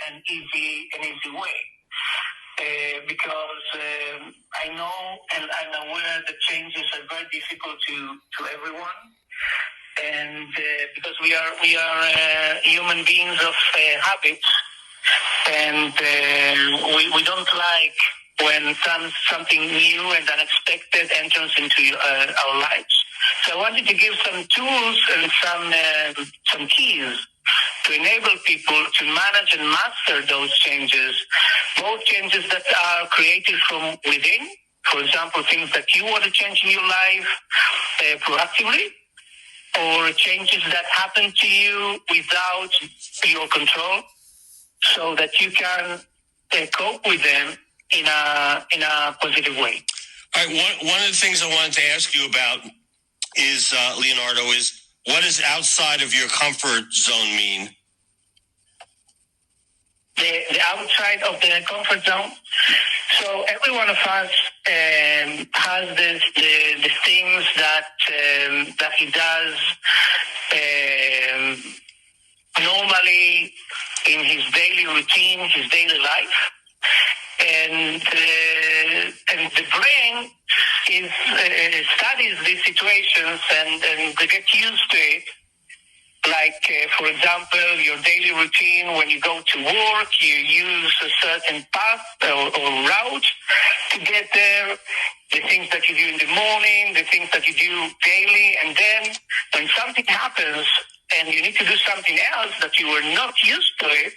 an easy way. Because I know and I'm aware that changes are very difficult to everyone, and because we are human beings of habits, and we don't like when something new and unexpected enters into our lives. So I wanted to give some tools and some keys to enable people to manage and master those changes, both changes that are created from within, for example, things that you want to change in your life proactively, or changes that happen to you without your control, so that you can cope with them in a positive way. All right. One of the things I wanted to ask you about is, Leonardo, is what does outside of your comfort zone mean? The outside of the comfort zone. So every one of us has the things that he does normally in his daily routine, his daily life, and the brain studies these situations and they get used to it. Like, for example, your daily routine, when you go to work, you use a certain path or route to get there, the things that you do in the morning, the things that you do daily, and then when something happens and you need to do something else that you were not used to it,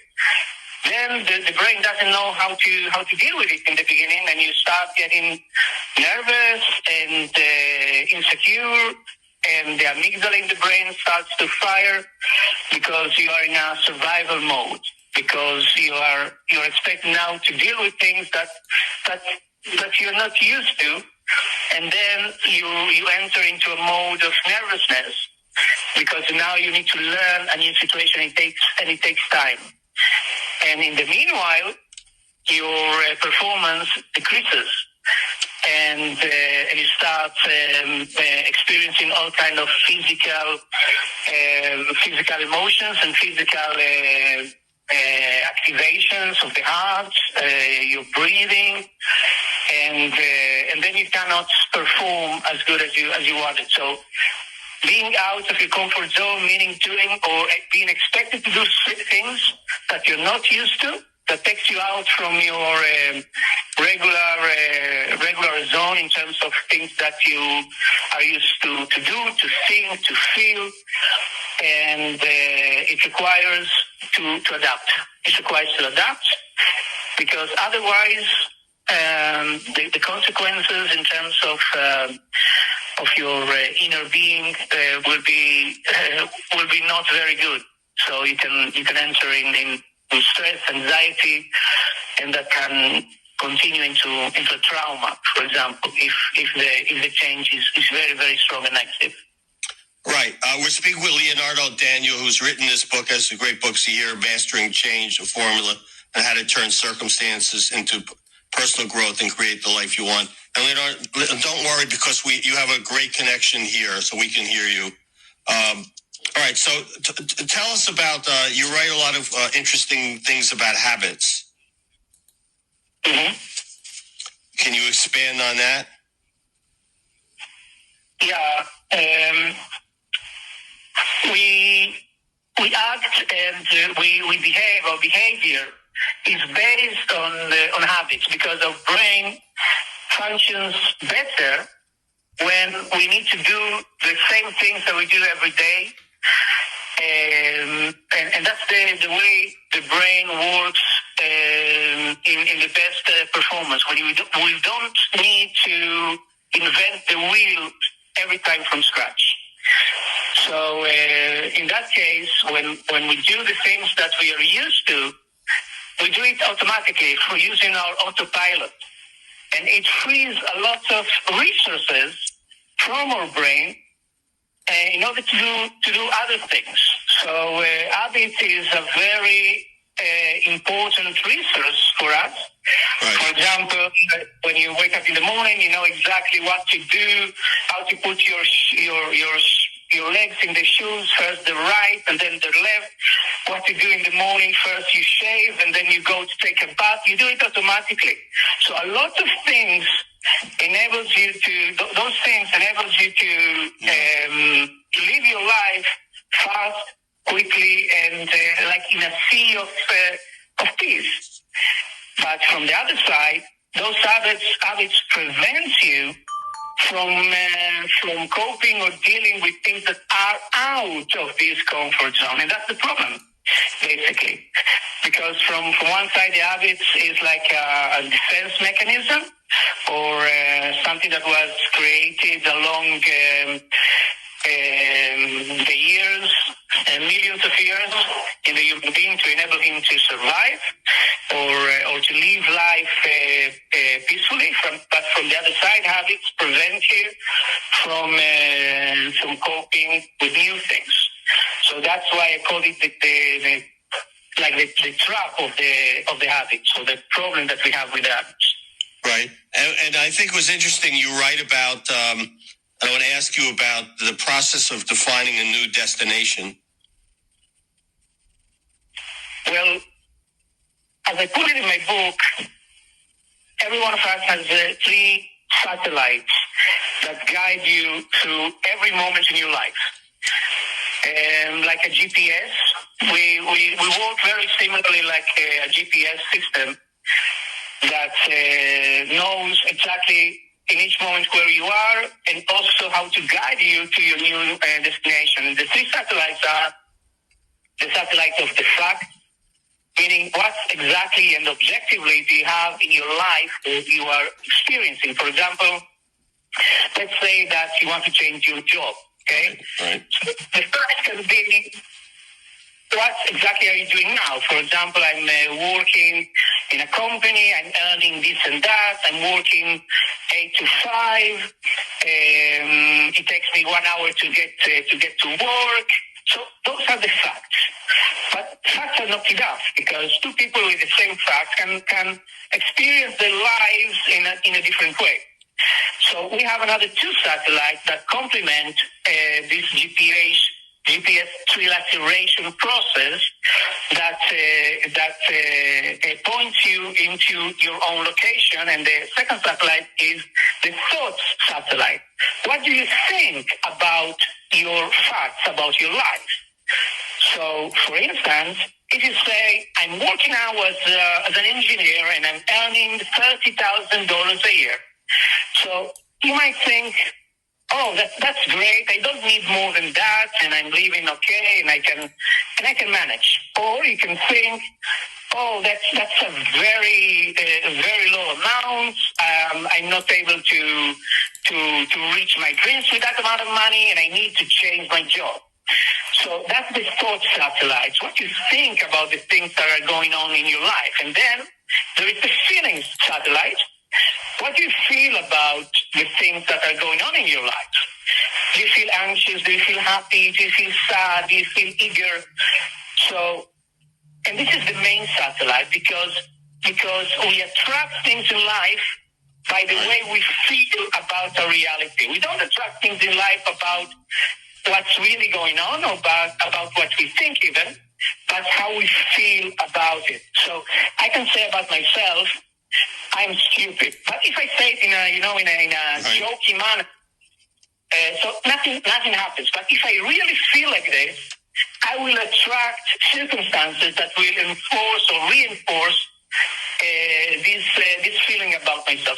then the brain doesn't know how to deal with it in the beginning, and you start getting nervous and insecure, and the amygdala in the brain starts to fire because you are in a survival mode, because you're expected now to deal with things that you're not used to, and then you enter into a mode of nervousness because now you need to learn a new situation. It takes time. And in the meanwhile, your performance decreases, and you start experiencing all kind of physical emotions and physical activations of the heart, your breathing, and then you cannot perform as good as you wanted. So being out of your comfort zone, meaning doing or being expected to do things that you're not used to, that takes you out from your regular zone in terms of things that you are used to do, to think, to feel, and it requires to adapt. It requires to adapt because otherwise the consequences in terms of your inner being will be not very good. So you can enter in stress, anxiety, and that can continue into trauma, for example, if the change is very, very strong and negative. Right. We're speaking with Leonardo Daniel, who's written this book, has a great books a year, Mastering Change, a Formula, and how to turn circumstances into personal growth and create the life you want. And Leonardo, don't worry because you have a great connection here, so we can hear you. All right, so tell us about, you write a lot of interesting things about habits. Mm-hmm. Can you expand on that? Yeah. We act and we behave. Our behavior is based on habits because our brain functions better when we need to do the same things that we do every day. And that's the way the brain works in the best performance. When we don't need to invent the wheel every time from scratch. So in that case, when we do the things that we are used to, we do it automatically for using our autopilot. And it frees a lot of resources from our brain in order to do other things. So habit is a very important resource for us. Right. For example, when you wake up in the morning, you know exactly what to do, how to put your your legs in the shoes, first the right and then the left. What you do in the morning, first you shave and then you go to take a bath. You do it automatically. So a lot of things enables you to, those things enables you to live your life fast, quickly, and like in a sea of peace. But from the other side, those habits prevent you from coping or dealing with things that are out of this comfort zone. And that's the problem, basically. Because from one side, the habits is like a defense mechanism or something that was created along the years, millions of years in the human being to enable him to survive or to live life peacefully. But from the other side, habits prevent you from coping with new things. So that's why I call it the trap of the habits, or the problem that we have with the habits. Right. And I think it was interesting you write about, I want to ask you about the process of defining a new destination. Well, as I put it in my book, every one of us has 3 satellites that guide you through every moment in your life. Like a GPS, we work very similarly like a GPS system that knows exactly in each moment where you are and also how to guide you to your new destination. The 3 satellites are the satellite of the fact, meaning what exactly and objectively do you have in your life that you are experiencing. For example, let's say that you want to change your job, okay? Right. So the first can be, what exactly are you doing now? For example, I'm working in a company, I'm earning this and that, I'm working 8 to 5, it takes me 1 hour to get to work. So those are the facts. But facts are not enough, because 2 people with the same facts can experience their lives in a different way. So we have another 2 satellites that complement this GPS trilateration process that points you into your own location. And the second satellite is the thoughts satellite. What do you think about your facts, about your life? So, for instance, if you say, I'm working now as an engineer and I'm earning $30,000 a year. So you might think, oh, that's great. I don't need more than that, and I'm living okay, and I can manage. Or you can think, oh, that's a very low amount. I'm not able to reach my dreams with that amount of money, and I need to change my job. So that's the thought satellites, what you think about the things that are going on in your life. And then there is the feelings satellite. What do you feel about the things that are going on in your life? Do you feel anxious? Do you feel happy? Do you feel sad? Do you feel eager? So, and this is the main satellite because we attract things in life by the way we feel about our reality. We don't attract things in life about what's really going on or about what we think even, but how we feel about it. So I can say about myself, I'm stupid. But if I say it in a jokey manner, so nothing happens. But if I really feel like this, I will attract circumstances that will enforce or reinforce this feeling about myself.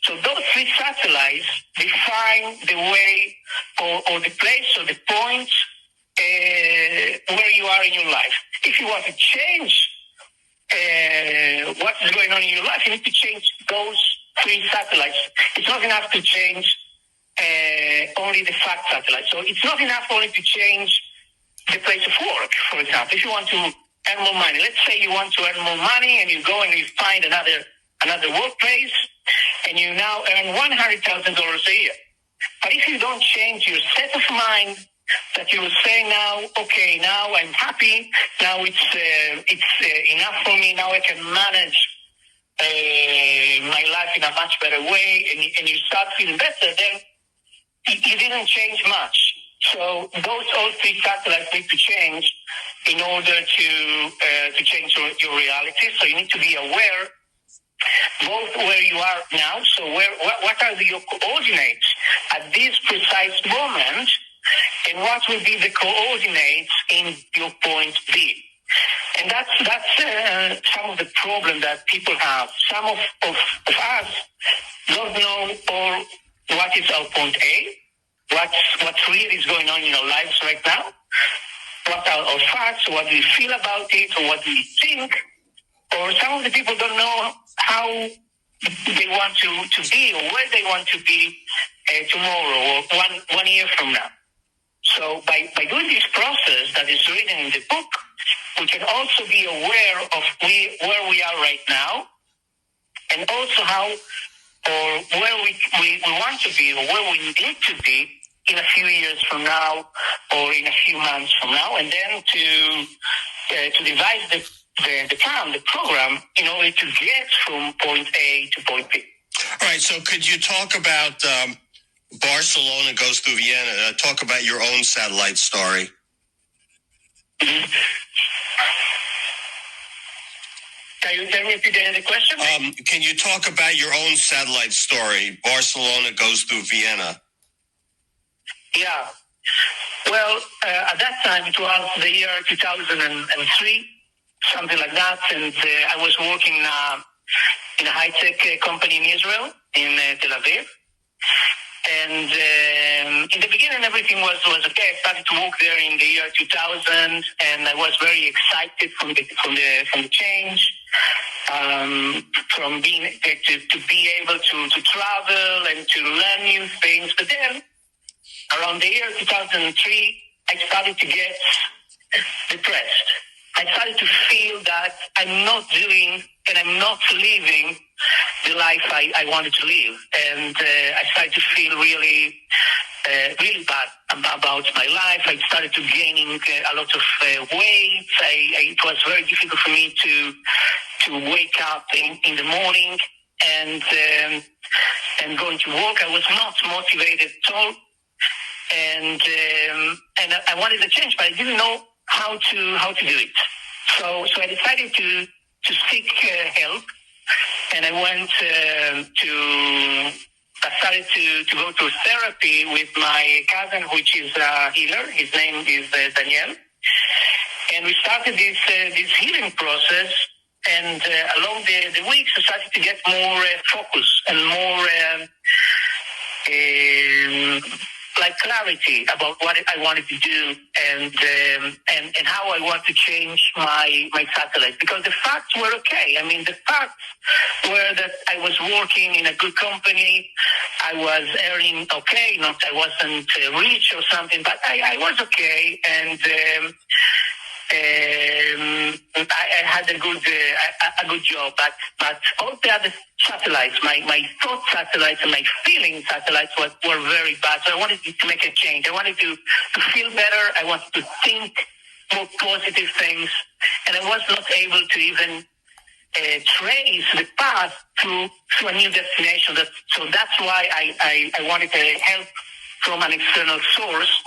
So those 3 satellites define the way or the place or the point where you are in your life. If you want to change what is going on in your life, you need to change those 3 satellites. It's not enough to change only the fact satellite. So it's not enough only to change the place of work, for example. If you want to earn more money, let's say you want to earn more money and you go and you find another workplace and you now earn $100,000 a year. But if you don't change your set of mind, that you will say now, okay, now I'm happy, now it's enough for me, now I can manage my life in a much better way, and you start feeling better, then you didn't change much. So those all three satellites need to change in order to change your reality. So you need to be aware both where you are now, so what are your coordinates at this precise moment, and what will be the coordinates in your point B. And that's some of the problem that people have. Some of us don't know or what is our point A, what really is going on in our lives right now, what are our facts, what do we feel about it, or what do we think, or some of the people don't know how they want to be or where they want to be tomorrow or 1 year from now. So by doing this process that is written in the book, we can also be aware of where we are right now, and also how or where we want to be or where we need to be in a few years from now or in a few months from now, and then to devise the plan, the program, in order to get from point A to point B. All right, so could you talk about Barcelona goes through Vienna? Talk about your own satellite story. Mm-hmm. Can you tell me the question? Can you talk about your own satellite story? Barcelona goes through Vienna. Yeah. Well, at that time, it was the year 2003, something like that, and I was working in a high-tech company in Israel, in Tel Aviv. And in the beginning, everything was okay. I started to work there in the year 2000, and I was very excited from the change, from being to be able to travel and to learn new things. But then, around the year 2003, I started to get depressed. I started to feel that I'm not doing and I'm not living the life I wanted to live. And I started to feel really bad about my life. I started to gaining a lot of weight. It was very difficult for me to wake up in the morning and going to work. I was not motivated at all. And I wanted to change, but I didn't know how to do it. So I decided to seek help, and I went I started to go to therapy with my cousin, which is a healer. His name is Daniel, and we started this healing process. And along the weeks, I started to get more focus and more like clarity about what I wanted to do and how I want to change my satellite, because the facts were okay. I mean, the facts were that I was working in a good company, I was earning okay, not I wasn't rich or something, but I was okay, and I had a good job, but all the other satellites, my thought satellites and my feeling satellites were very bad. So I wanted to make a change. I wanted to feel better. I wanted to think more positive things, and I was not able to even trace the path to a new destination. So that's why I wanted help from an external source.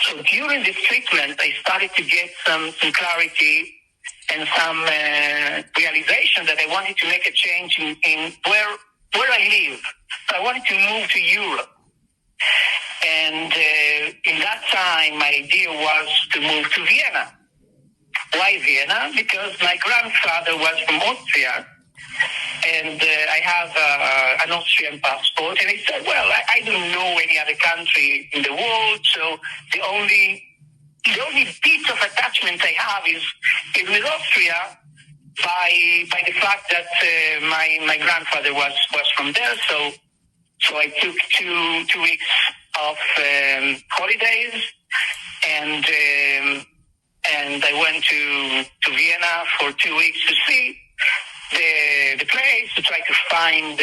So during this treatment, I started to get some clarity and some realization that I wanted to make a change in where I live. So I wanted to move to Europe. And in that time, my idea was to move to Vienna. Why Vienna? Because my grandfather was from Austria, and I have an Austrian passport. And he said, well, I don't know any other country in the world, so the only piece of attachment I have is with Austria by the fact that my grandfather was from there. So I took two weeks of holidays, and I went to Vienna for 2 weeks to see the place, to try to find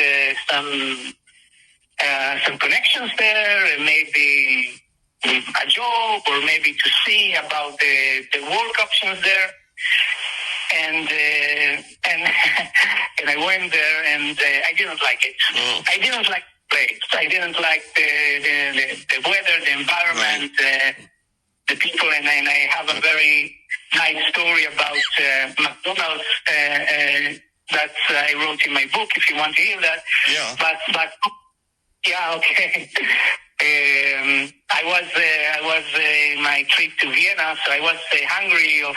some connections there, and maybe a job, or maybe to see about the work options there. And and I went there, and I didn't like it. I didn't like the weight. I didn't like the weather, the environment, the people, and I have a very nice story about McDonald's that I wrote in my book. If you want to hear that, but yeah, okay. I was in my trip to Vienna, so I was hungry of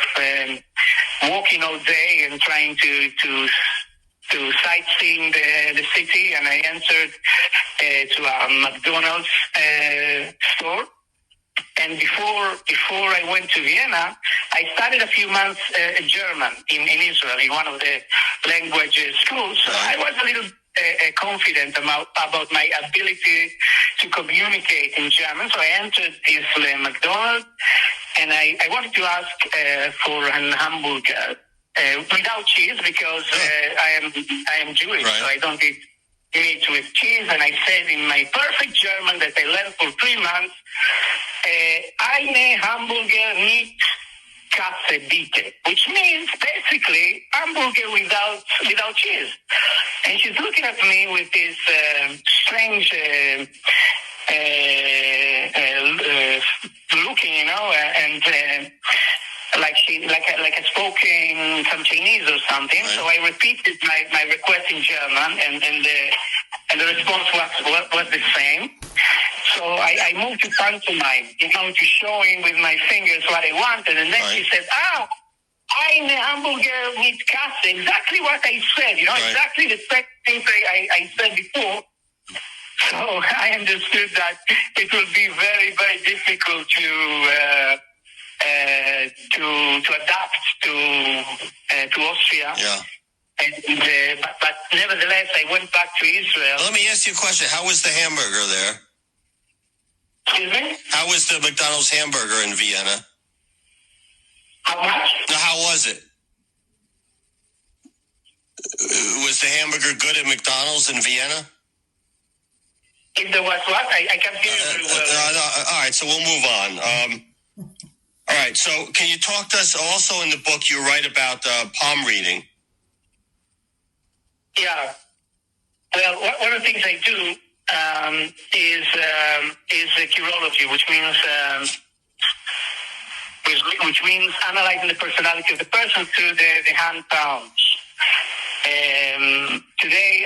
walking all day and trying to sightseeing the city, and I entered to a McDonald's store. And before I went to Vienna, I studied a few months German in Israel in one of the language schools. So I was a little confident about my ability to communicate in German. So I entered this McDonald's, and I wanted to ask for an hamburger without cheese, because I am Jewish, so I don't eat meat with cheese. And I said in my perfect German that I learned for 3 months, eine Hamburger mit Käse bitte, which means basically hamburger without cheese. And she's looking at me with this strange looking, and like I spoke in some Chinese or something. Right. So I repeated my request in German, and the response was the same. So I moved to pantomime, to showing with my fingers what I wanted, and then she said, eine Hamburger mit Käse, exactly what I said, exactly the same thing I said before. So I understood that it will be very, very difficult to adapt to Austria. Yeah. But nevertheless, I went back to Israel. Let me ask you a question. How was the hamburger there? Excuse me? How was the McDonald's hamburger in Vienna? How much? No, how was it? Was the hamburger good at McDonald's in Vienna? If there was what? I can't hear you very well. All right, so we'll move on. All right, so can you talk to us? Also in the book, you write about palm reading. Yeah. Well, one of the things I do is chirology, which means analyzing the personality of the person through the hand palms. Today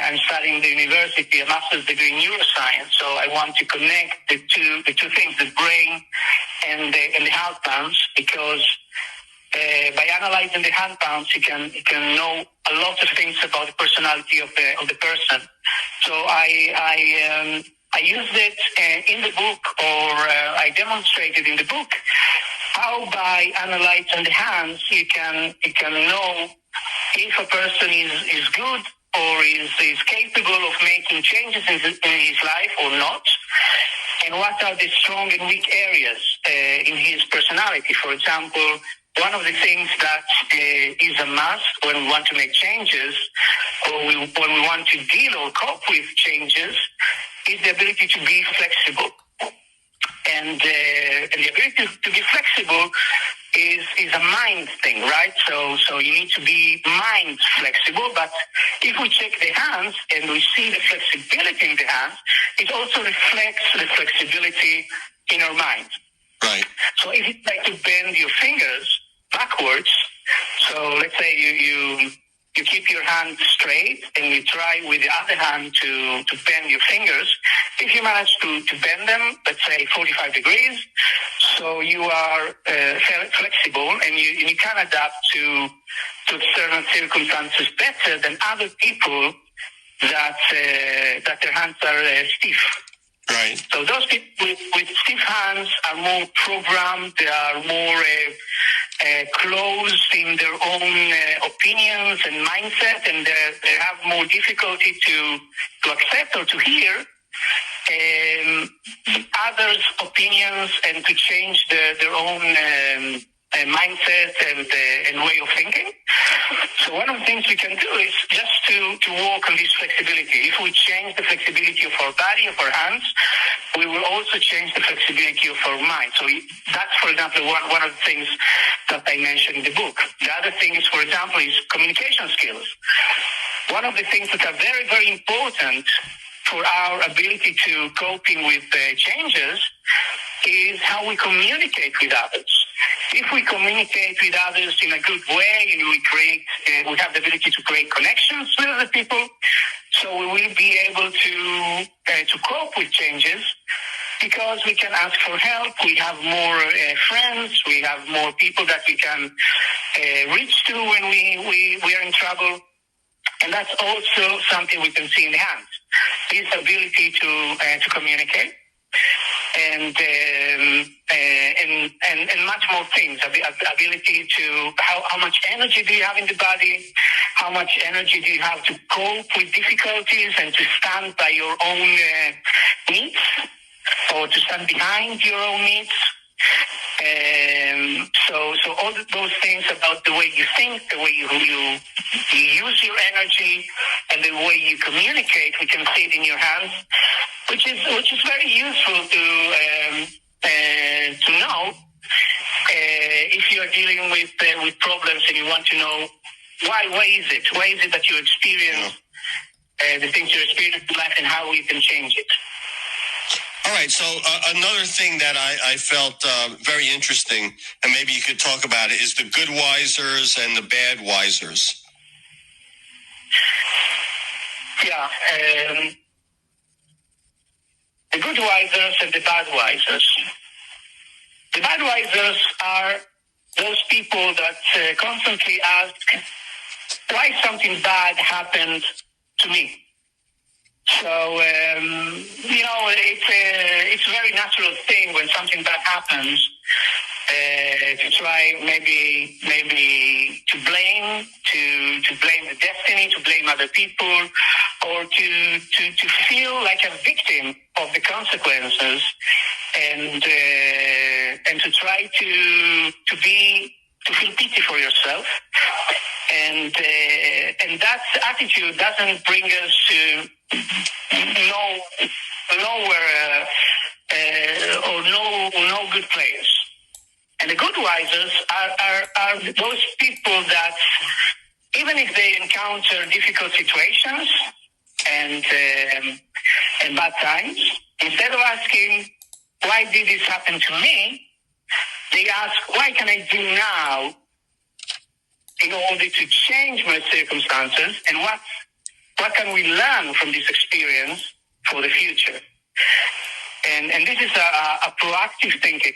I'm studying the university, a master's degree in neuroscience, so I want to connect the two things, the brain and the hand palms, because by analyzing the hand palms, you can know a lot of things about the personality of the person. So I used it in the book, or I demonstrated in the book, how by analyzing the hands you can know if a person is good or is capable of making changes in his life or not, and what are the strong and weak areas in his personality. For example, one of the things that is a must when we want to make changes, or when we want to deal or cope with changes, is the ability to be flexible. And the ability to be flexible is a mind thing, right? So you need to be mind flexible, but if we check the hands and we see the flexibility in the hands, it also reflects the flexibility in our mind. Right. So if you try to bend your fingers backwards, so let's say you keep your hand straight and you try with the other hand to bend your fingers, if you manage to bend them, let's say 45 degrees, so you are flexible and you can adapt to external circumstances better than other people that their hands are stiff. Right. So those people with stiff hands are more programmed, they are more closed in their own opinions and mindset, and they have more difficulty to accept or to hear others' opinions and to change their own mindset and way of thinking. So one of the things we can do is just to work on this flexibility. If we change the flexibility of our body, of our hands, we will also change the flexibility of our mind. So that's, for example, one of the things that I mentioned in the book. The other thing is, for example, is communication skills. One of the things that are very, very important for our ability to coping with changes is how we communicate with others. If we communicate with others in a good way and we have the ability to create connections with other people, so we will be able to cope with changes because we can ask for help. We have more friends. We have more people that we can reach to when we are in trouble. And that's also something we can see in the hands, this ability to communicate. And much more things. Ability to how much energy do you have in the body? How much energy do you have to cope with difficulties and to stand by your own needs, or to stand behind your own needs? So all those things about the way you think, the way you use your energy, and the way you communicate, we can see it in your hands, which is very useful to know if you are dealing with problems and you want to know why is it that you experience the things you experience in life and how you can change it. All right, so another thing that I felt very interesting, and maybe you could talk about it, is the good wisers and the bad wisers. Yeah, the good wisers and the bad wisers. The bad wisers are those people that constantly ask, why something bad happened to me? So, it's a very natural thing when something bad happens to try maybe to blame the destiny, to blame other people, or to feel like a victim of the consequences, and to try to feel pity for yourself. And that attitude doesn't bring us to nowhere or no good place. And the good wisers are those people that, even if they encounter difficult situations and bad times, instead of asking, why did this happen to me, they ask, what can I do now in order to change my circumstances, and what can we learn from this experience for the future? And this is a proactive thinking.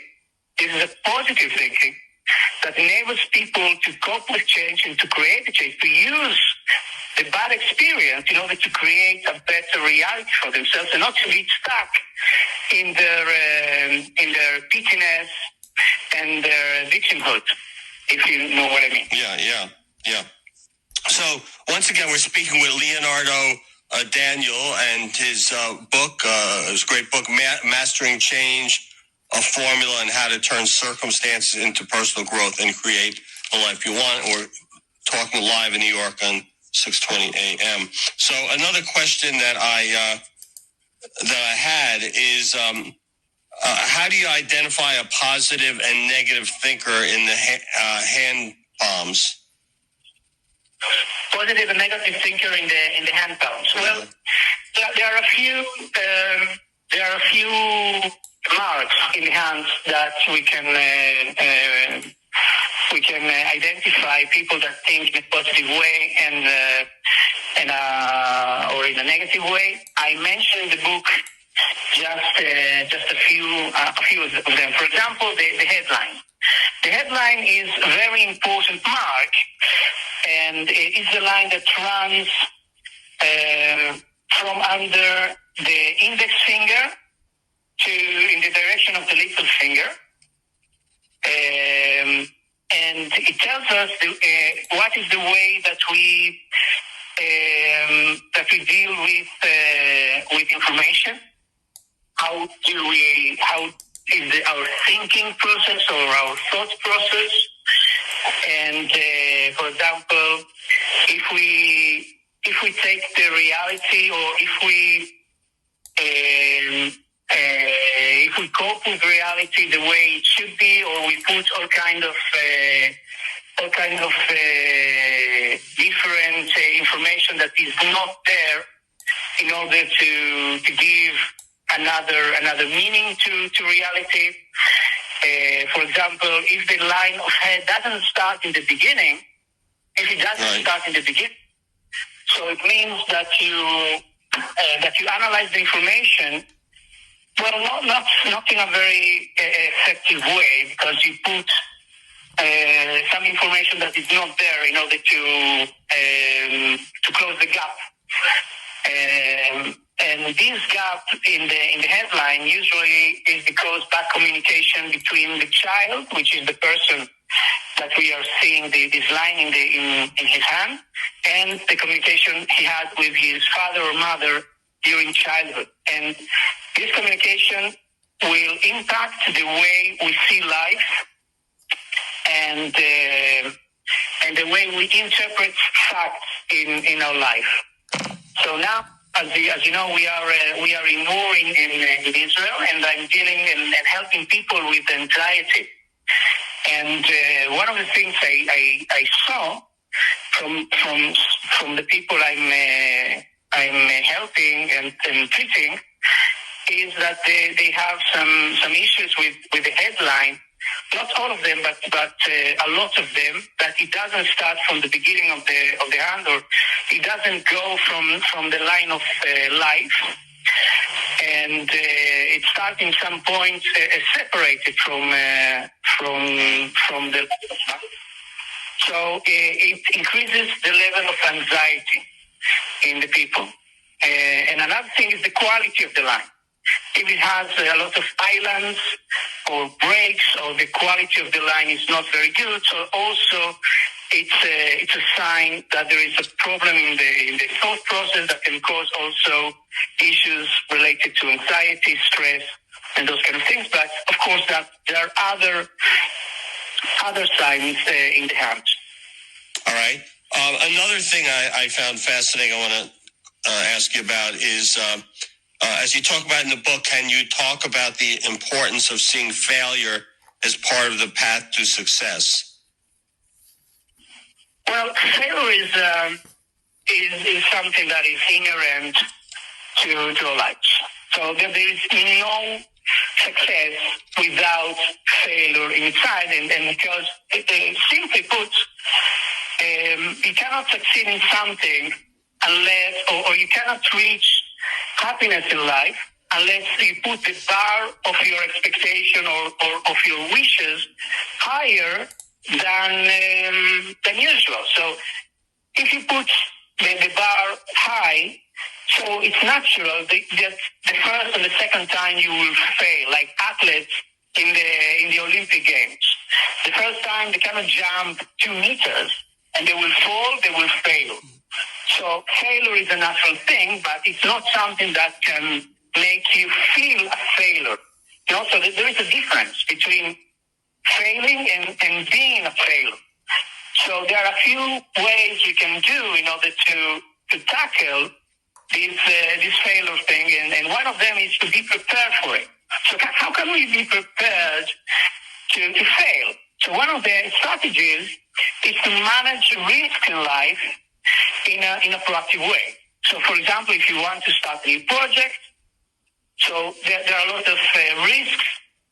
This is a positive thinking that enables people to cope with change and to create a change, to use the bad experience in order to create a better reality for themselves, and not to be stuck in their pittiness and their victimhood, if you know what I mean. Yeah. So once again, we're speaking with Leonardo Daniel and his book, his great book, Mastering Change, a Formula on How to Turn Circumstances into Personal Growth and Create the Life You Want. We're talking live in New York on 6:20 a.m. So another question that I had is, how do you identify a positive and negative thinker in the hand palms? Positive and negative thinker in the hand palms. Well, there are a few marks in the hands that we can identify people that think in a positive way and or in a negative way. I mentioned in the book just a few of them. For example, the headline. The headline is a very important mark, and it's the line that runs from under the index finger in the direction of the little finger, and it tells us what is the way that we deal with information. How is our thinking process or our thought process? And for example, if we take the reality, or if we cope with reality the way it should be, or we put all kind of different information that is not there in order to give another meaning to reality. For example, if the line of head doesn't start in the beginning, if it doesn't start in the beginning, so it means that you analyze the information. Well, not in a very effective way, because you put some information that is not there in order to close the gap. And this gap in the headline usually is because bad communication between the child, which is the person that we are seeing this line in his hand, and the communication he had with his father or mother during childhood. And this communication will impact the way we see life and the way we interpret facts in our life. So now, as you know, we are in war in Israel, and I'm dealing and helping people with anxiety. And one of the things I saw from the people I'm helping and treating is that they have some issues with the headline. Not all of them, but a lot of them. That it doesn't start from the beginning of the hand, or it doesn't go from the line of life, and it starts in some point separated from the. So it increases the level of anxiety in the people. And another thing is the quality of the line. If it has a lot of islands or breaks, or the quality of the line is not very good, so also it's a sign that there is a problem in the thought process that can cause also issues related to anxiety, stress, and those kind of things. But of course, that there are other signs in the hand. All right. Another thing I found fascinating, I want to ask you about is, as you talk about in the book, can you talk about the importance of seeing failure as part of the path to success? Well, failure is something that is inherent to our lives. So there is no success without failure inside, and because simply put, you cannot succeed in something unless, or you cannot reach happiness in life unless you put the bar of your expectation or of your wishes higher than usual. So if you put the bar high, so it's natural that the first and the second time you will fail, like athletes in the Olympic Games. The first time they cannot jump 2 meters and they will fall, they will fail. So failure is a natural thing, but it's not something that can make you feel a failure. You know, so there is a difference between failing and being a failure. So there are a few ways you can do in order to tackle this failure thing, and one of them is to be prepared for it. So how can we be prepared to fail? So one of the strategies is to manage risk in life in a proactive way. So for example, if you want to start a new project, so there are a lot of risks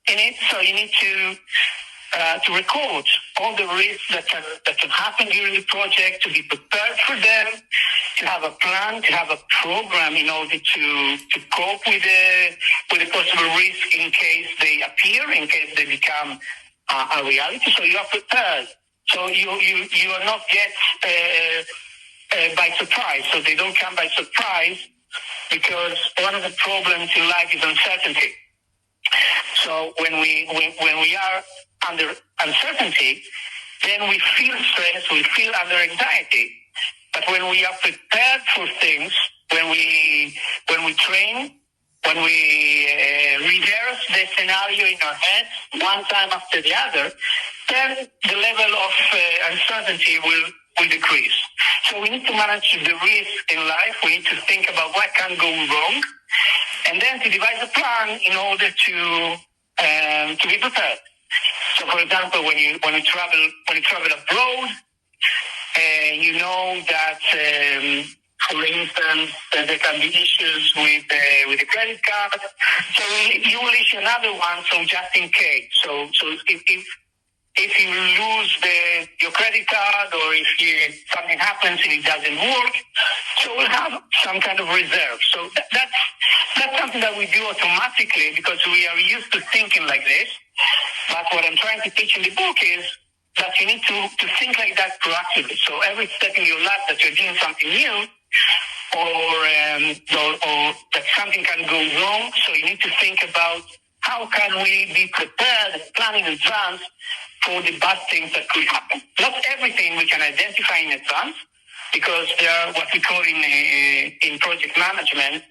in it, so you need to record all the risks that can happen during the project, to be prepared for them, to have a plan, to have a program in order to cope with the possible risk in case they appear, in case they become a reality. So you are prepared. So you are not get by surprise. So they don't come by surprise, because one of the problems in life is uncertainty. So when we are under uncertainty, then we feel stress, we feel under anxiety. But when we are prepared for things, when we train, when we rehearse the scenario in our head one time after the other, then the level of uncertainty will decrease. So we need to manage the risk in life. We need to think about what can go wrong, and then to devise a plan in order to be prepared. So, for example, when you travel abroad, you know that For instance, there can be issues with the credit card. So you will issue another one, so just in case. So if you lose your credit card, or if something happens and it doesn't work, so we'll have some kind of reserve. So that's something that we do automatically because we are used to thinking like this. But what I'm trying to teach in the book is that you need to think like that proactively. So every step in your life that you're doing something new, or that something can go wrong, so you need to think about how can we be prepared and plan in advance for the bad things that could happen. Not everything we can identify in advance, because there are what we call in project management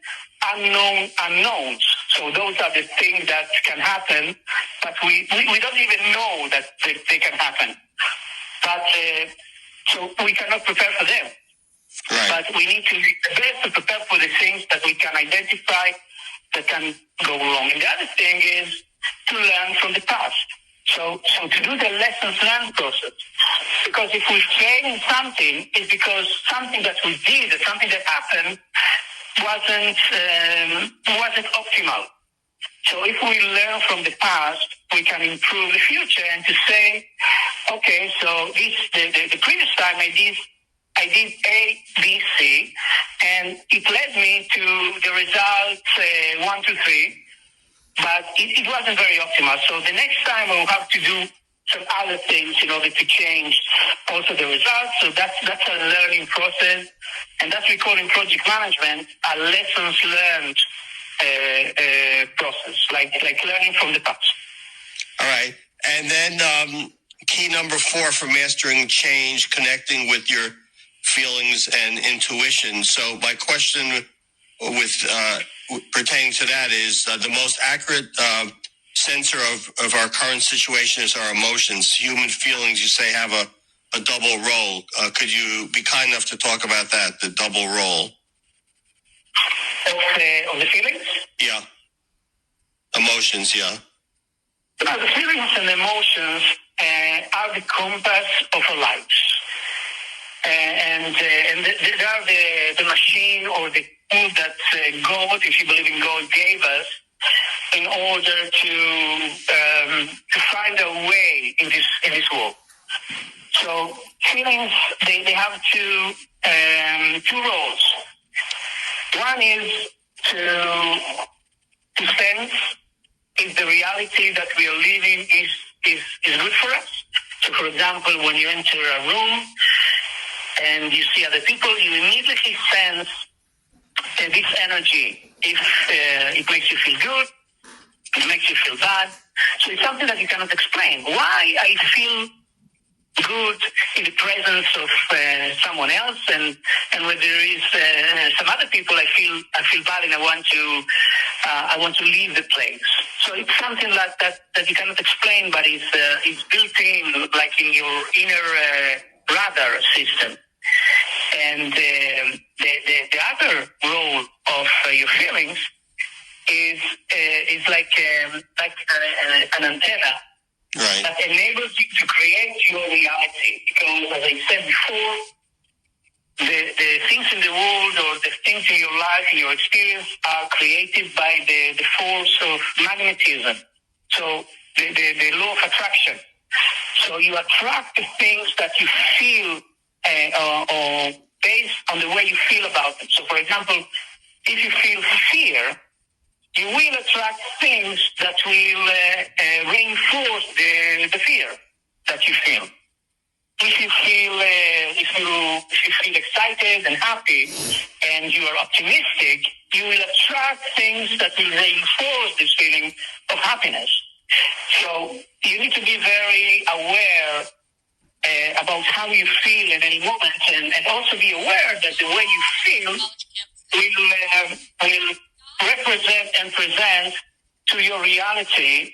unknown unknowns. So those are the things that can happen, but we don't even know that they can happen. But so we cannot prepare for them. Right. But we need to be the best to prepare for the things that we can identify that can go wrong. And the other thing is to learn from the past. So to do the lessons learned process. Because if we fail in something, it's because something that we did, or something that happened, wasn't optimal. So if we learn from the past, we can improve the future and to say, okay, so the previous time I did A, B, C, and it led me to the results 1, 2, 3, but it wasn't very optimal. So the next time I will have to do some other things in order to change also the results. So that's a learning process, and that's we call in project management a lessons learned process, like learning from the past. All right. And then key number 4 for mastering change, connecting with your feelings and intuition. So my question with pertaining to that is the most accurate sensor of our current situation is our emotions. Human feelings, you say, have a double role. Could you be kind enough to talk about that, the double role? Of the feelings? Yeah. Emotions, yeah. The feelings and emotions are the compass of our lives. And they are the machine or the tool that God, if you believe in God, gave us in order to find a way in this world. So feelings, they have two roles. One is to sense if the reality that we are living is good for us. So, for example, when you enter a room and you see other people, you immediately sense this energy. If it makes you feel good, it makes you feel bad. So it's something that you cannot explain. Why I feel good in the presence of someone else, and when there is some other people, I feel bad, and I want to leave the place. So it's something like that you cannot explain, but it's built in, like in your inner radar system. And the other role of your feelings is like an antenna. Right. That enables you to create your reality. Because, as I said before, the things in the world or the things in your life, in your experience, are created by the force of magnetism. So the law of attraction. So you attract the things that you feel or based on the way you feel about them. So, for example, if you feel fear, you will attract things that will reinforce the fear that you feel. If you feel excited and happy and you are optimistic, you will attract things that will reinforce this feeling of happiness. So you need to be very aware about how you feel at any moment, and also be aware that the way you feel will represent and present to your reality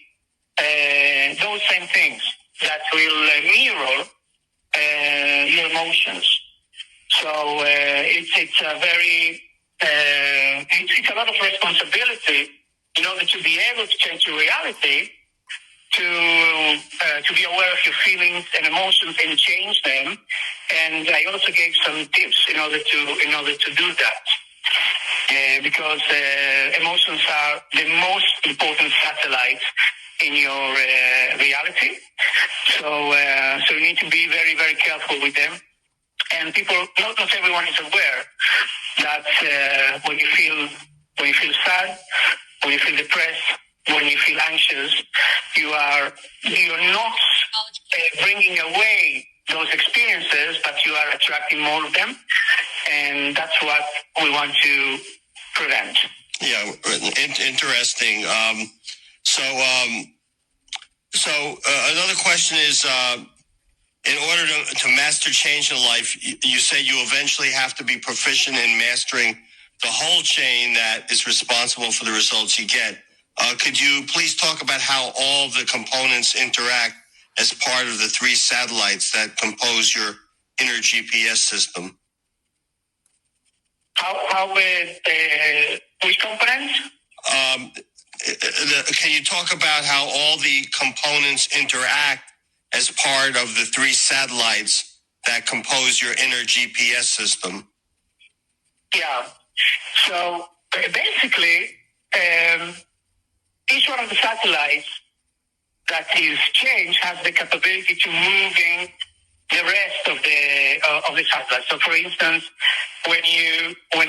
those same things that will mirror your emotions. So it's a very it's a lot of responsibility in order to be able to change your reality. to be aware of your feelings and emotions and change them. And I also gave some tips in order to do that. Because emotions are the most important satellites in your reality. So you need to be very, very careful with them. And not everyone is aware that when you feel sad, when you feel depressed, when you feel anxious, you're not bringing away those experiences, but you are attracting more of them, and that's what we want to prevent. Yeah, interesting. So another question is, in order to master change in life, you say you eventually have to be proficient in mastering the whole chain that is responsible for the results you get. Could you please talk about how all the components interact as part of the three satellites that compose your inner GPS system? Which components? Can you talk about how all the components interact as part of the three satellites that compose your inner GPS system? Yeah. So basically, each one of the satellites that is changed has the capability to moving the rest of the satellites. So, for instance, when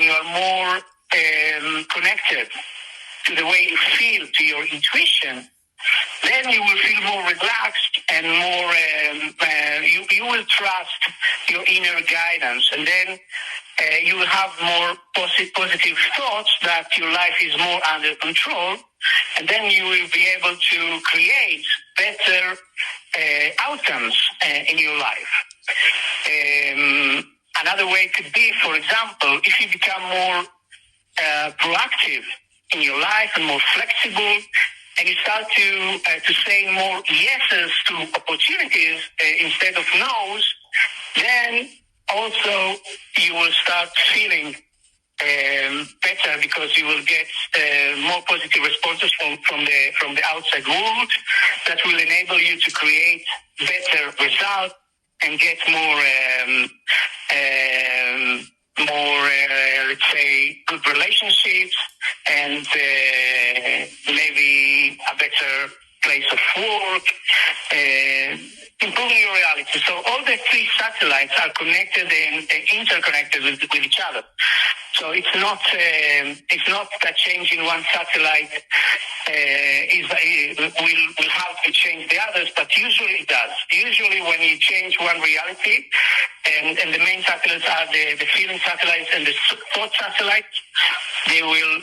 you are more connected to the way you feel, to your intuition, then you will feel more relaxed and more. You will trust your inner guidance, and then you will have more positive thoughts that your life is more under control, and then you will be able to create better outcomes in your life. Another way could be, for example, if you become more proactive in your life and more flexible, and you start to say more yeses to opportunities instead of no's, then also you will start feeling better, because you will get more positive responses from the outside world that will enable you to create better results and get more let's say, good relationships, and maybe a better place of work, improving your reality. So all the three satellites are connected and interconnected with each other. So it's not that changing one satellite will have to change the others, but usually it does. Usually when you change one reality, and the main satellites are the feeling satellites and the thought satellites, they will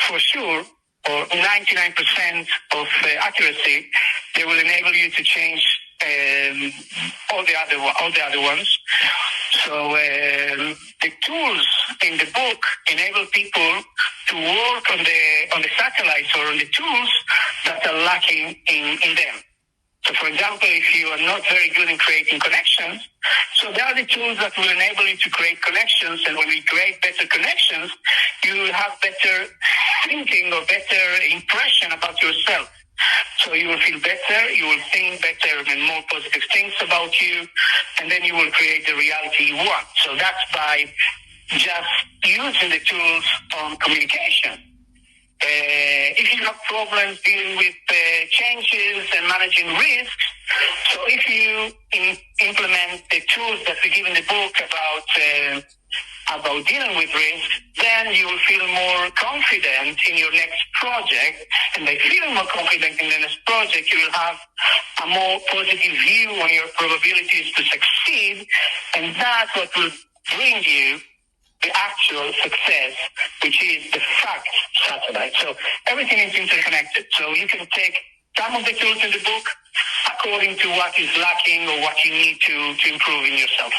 for sure, or 99% of accuracy, they will enable you to change all the other ones. So the tools in the book enable people to work on the satellites or on the tools that are lacking in them. So, for example, if you are not very good in creating connections, so there are the tools that will enable you to create connections, and when you create better connections, you will have better thinking or better impression about yourself. So you will feel better, you will think better and more positive things about you, and then you will create the reality you want. So that's by just using the tools on communication. If you have problems dealing with changes and managing risks, so if you implement the tools that we give in the book about dealing with risk, then you will feel more confident in your next project. And by feeling more confident in the next project, you will have a more positive view on your probabilities to succeed. And that's what will bring you the actual success, which is the fact satellite. So everything is interconnected. So you can take some of the tools in the book according to what is lacking or what you need to improve in yourself.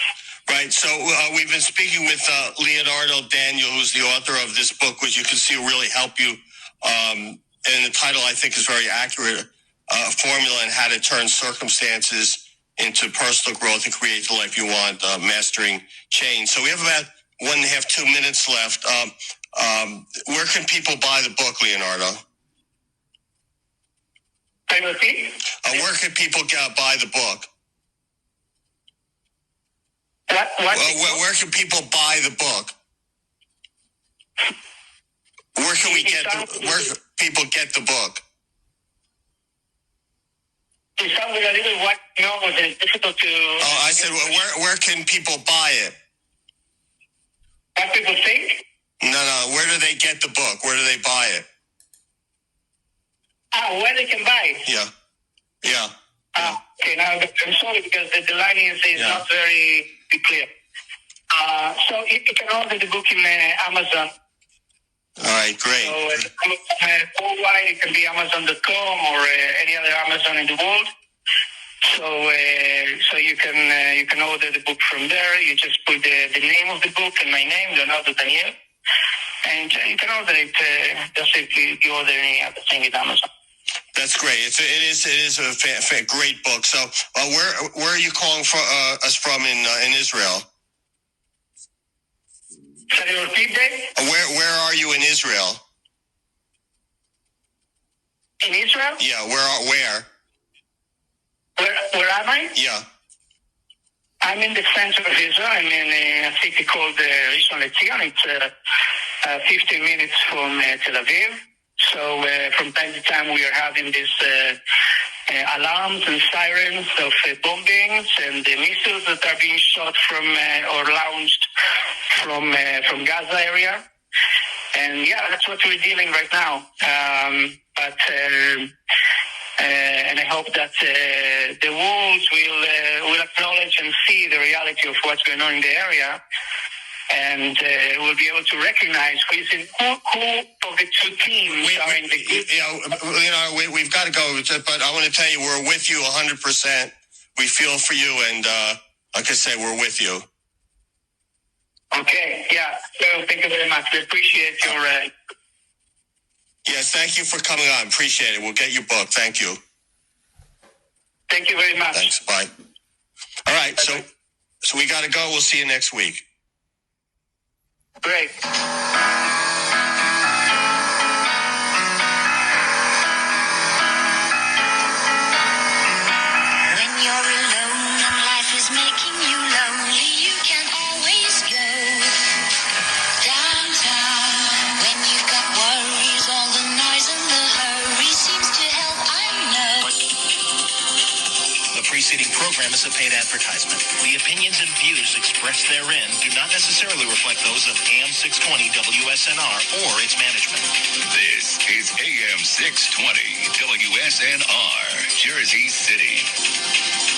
Right. So we've been speaking with Leonardo Daniel, who's the author of this book, which you can see will really help you. And the title, I think, is very accurate. Formula on how to turn circumstances into personal growth and create the life you want, mastering change. So we have about 1.5, 2 minutes left. Where can people buy the book, Leonardo? Can you repeat? Where can people buy the book? Where can people buy the book? Where can where can people get the book? It sounds a little white, it's difficult to... Oh, I said, where can people buy it? What people think? No, where do they get the book? Where do they buy it? Where they can buy it? Yeah. Okay, now I'm sorry because the line is not very clear. So you can order the book in Amazon. All right, great. So worldwide, it can be Amazon.com or any other Amazon in the world. So you can order the book from there. You just put the name of the book and my name, Leonardo Daniel, and you can order it just if you order any other thing in Amazon. That's great. It is a great book. So where are you calling us from in Israel? Can you repeat that? Where are you in Israel? In Israel? Yeah, where? Where am I? Yeah. I'm in the center of Israel. I'm in a city called Rishon LeZion. It's 15 minutes from Tel Aviv. So from time to time we are having these alarms and sirens of bombings and the missiles that are being shot from or launched from Gaza area. And yeah, that's what we're dealing right now. And I hope that the world will acknowledge and see the reality of what's going on in the area, and we'll be able to recognize who of the two teams are in the group. We've got to go, but I want to tell you, we're with you 100%. We feel for you, and like I say, we're with you. Okay, yeah. So thank you very much. We appreciate your... Yes, thank you for coming on. Appreciate it. We'll get your book. Thank you. Thank you very much. Thanks. Bye. All right, so we got to go. We'll see you next week. Great. Program is a paid advertisement. The opinions and views expressed therein do not necessarily reflect those of AM 620 WSNR or its management. This is AM 620 WSNR, Jersey City.